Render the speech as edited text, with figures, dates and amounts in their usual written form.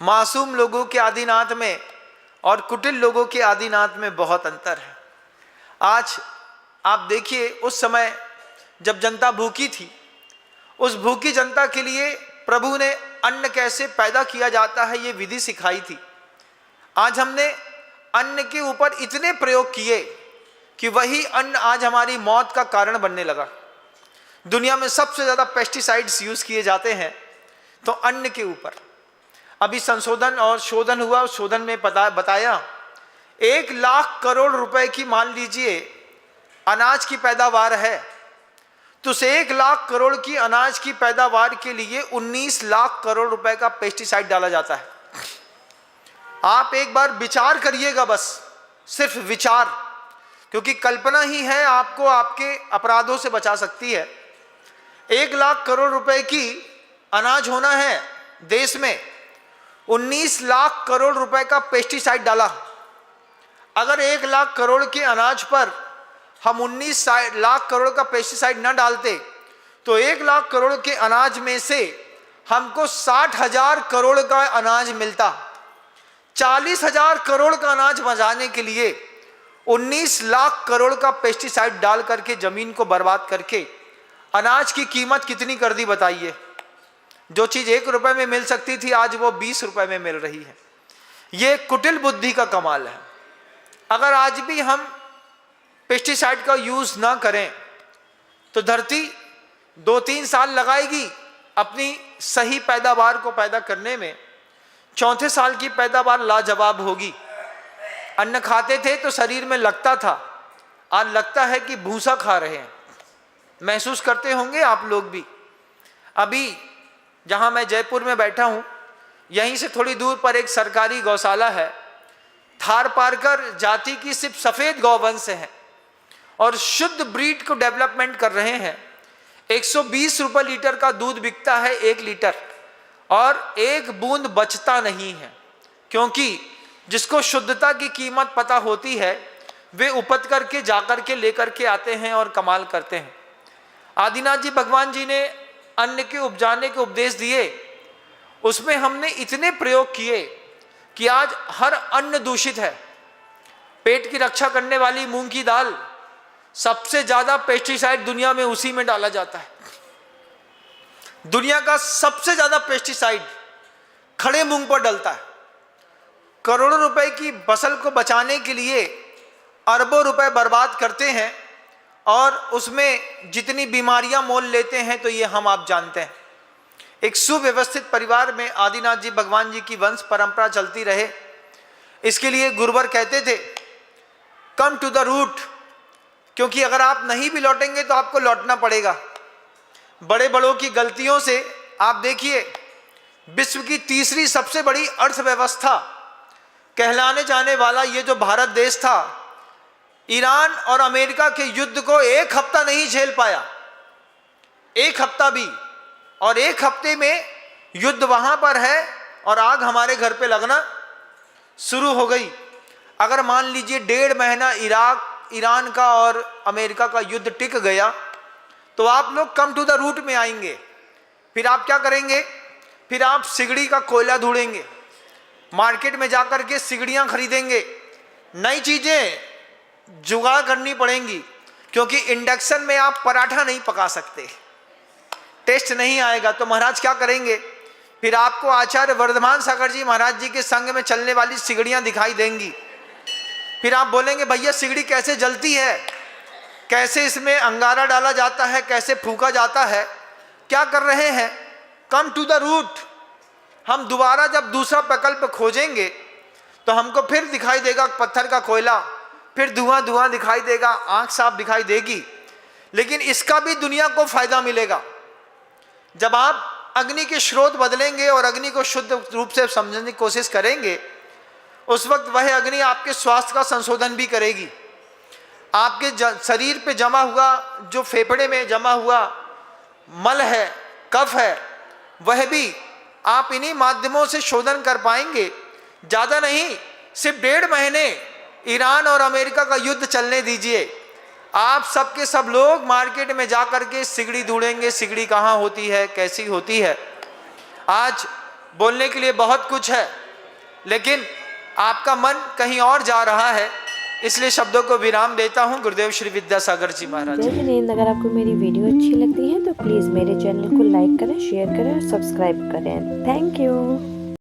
मासूम लोगों के आदिनाथ में और कुटिल लोगों के आदिनाथ में बहुत अंतर है। आज आप देखिए, उस समय जब जनता भूखी थी, उस भूखी जनता के लिए प्रभु ने अन्न कैसे पैदा किया जाता है ये विधि सिखाई थी। आज हमने अन्न के ऊपर इतने प्रयोग किए कि वही अन्न आज हमारी मौत का कारण बनने लगा। दुनिया में सबसे ज़्यादा पेस्टिसाइड्स यूज़ किए जाते हैं तो अन्न के ऊपर। अभी संशोधन और शोधन हुआ, शोधन में बताया 1,00,000 करोड़ रुपए की मान लीजिए अनाज की पैदावार है, तो उस 1,00,000 करोड़ की अनाज की पैदावार के लिए 19 लाख करोड़ रुपए का पेस्टिसाइड डाला जाता है। आप एक बार विचार करिएगा, बस सिर्फ विचार, क्योंकि कल्पना ही है आपको आपके अपराधों से बचा सकती है। 1,00,000 करोड़ रुपए की अनाज होना है देश में, 19 लाख करोड़ रुपए का पेस्टिसाइड डाला। अगर 1,00,000 करोड़ के अनाज पर हम 19 लाख करोड़ का पेस्टिसाइड न डालते तो 1,00,000 करोड़ के अनाज में से हमको 60,000 करोड़ का अनाज मिलता। 40,000 करोड़ का अनाज बचाने के लिए 19 लाख करोड़ का पेस्टिसाइड डाल करके जमीन को बर्बाद करके अनाज की कीमत कितनी कर दी बताइए। जो चीज 1 रुपए में मिल सकती थी आज वो 20 रुपए में मिल रही है। ये कुटिल बुद्धि का कमाल है। अगर आज भी हम पेस्टिसाइड का यूज ना करें तो धरती 2-3 साल लगाएगी अपनी सही पैदावार को पैदा करने में। चौथे साल की पैदावार लाजवाब होगी। अन्न खाते थे तो शरीर में लगता था, आज लगता है कि भूसा खा रहे हैं। महसूस करते होंगे आप लोग भी। अभी जहां मैं जयपुर में बैठा हूं, यहीं से थोड़ी दूर पर एक सरकारी गौशाला है। थारपारकर जाति की सिर्फ सफेद गौवंश है और शुद्ध ब्रीड को डेवलपमेंट कर रहे हैं। 120 रुपए लीटर का दूध बिकता है, 1 लीटर, और एक बूंद बचता नहीं है, क्योंकि जिसको शुद्धता की कीमत पता होती है वे उपज करके जाकर के लेकर के आते हैं और कमाल करते हैं। आदिनाथ जी भगवान जी ने अन्न के उपजाने के उपदेश दिए, उसमें हमने इतने प्रयोग किए कि आज हर अन्न दूषित है। पेट की रक्षा करने वाली मूंग की दाल, सबसे ज्यादा पेस्टिसाइड दुनिया में उसी में डाला जाता है। दुनिया का सबसे ज्यादा पेस्टिसाइड खड़े मूंग पर डलता है। करोड़ों रुपए की फसल को बचाने के लिए अरबों रुपए बर्बाद करते हैं और उसमें जितनी बीमारियां मोल लेते हैं तो ये हम आप जानते हैं। एक सुव्यवस्थित परिवार में आदिनाथ जी भगवान जी की वंश परंपरा चलती रहे, इसके लिए गुरुवर कहते थे कम टू द रूट, क्योंकि अगर आप नहीं भी लौटेंगे तो आपको लौटना पड़ेगा। बड़े बड़ों की गलतियों से आप देखिए, विश्व की तीसरी सबसे बड़ी अर्थव्यवस्था कहलाने जाने वाला ये जो भारत देश था, ईरान और अमेरिका के युद्ध को 1 हफ्ता नहीं झेल पाया, 1 हफ्ता भी। और 1 हफ्ते में युद्ध वहां पर है और आग हमारे घर पे लगना शुरू हो गई। अगर मान लीजिए 1.5 महीना ईरान का और अमेरिका का युद्ध टिक गया तो आप लोग कम टू द रूट में आएंगे। फिर आप क्या करेंगे? फिर आप सिगड़ी का कोयला ढूंढेंगे, मार्केट में जाकर के सिगड़ियां खरीदेंगे, नई चीजें जुगाड़ करनी पड़ेंगी, क्योंकि इंडक्शन में आप पराठा नहीं पका सकते, टेस्ट नहीं आएगा। तो महाराज क्या करेंगे? फिर आपको आचार्य वर्धमान सागर जी महाराज जी के संग में चलने वाली सिगड़ियां दिखाई देंगी। फिर आप बोलेंगे भैया सिगड़ी कैसे जलती है, कैसे इसमें अंगारा डाला जाता है, कैसे फूका जाता है, क्या कर रहे हैं? Come to the route. हम दोबारा जब दूसरा प्रकल्प खोजेंगे तो हमको फिर दिखाई देगा पत्थर का कोयला, फिर धुआं धुआं दिखाई देगा, आंख साफ दिखाई देगी। लेकिन इसका भी दुनिया को फायदा मिलेगा। जब आप अग्नि के स्रोत बदलेंगे और अग्नि को शुद्ध रूप से समझने की कोशिश करेंगे, उस वक्त वह अग्नि आपके स्वास्थ्य का संशोधन भी करेगी। आपके शरीर पे जमा हुआ, जो फेफड़े में जमा हुआ मल है, कफ है, वह भी आप इन्हीं माध्यमों से शोधन कर पाएंगे। ज़्यादा नहीं, सिर्फ 1.5 महीने ईरान और अमेरिका का युद्ध चलने दीजिए, आप सब के सब लोग मार्केट में जा कर के सिगड़ी ढूंढेंगे, सिगड़ी कहाँ होती है, कैसी होती है। आज बोलने के लिए बहुत कुछ है, लेकिन आपका मन कहीं और जा रहा है, इसलिए शब्दों को विराम देता हूँ। गुरुदेव श्री विद्यासागर जी महाराज। जय हिंद। अगर आपको मेरी वीडियो अच्छी लगती है तो प्लीज़ मेरे चैनल को लाइक करें, शेयर करें और सब्सक्राइब करें। Thank you.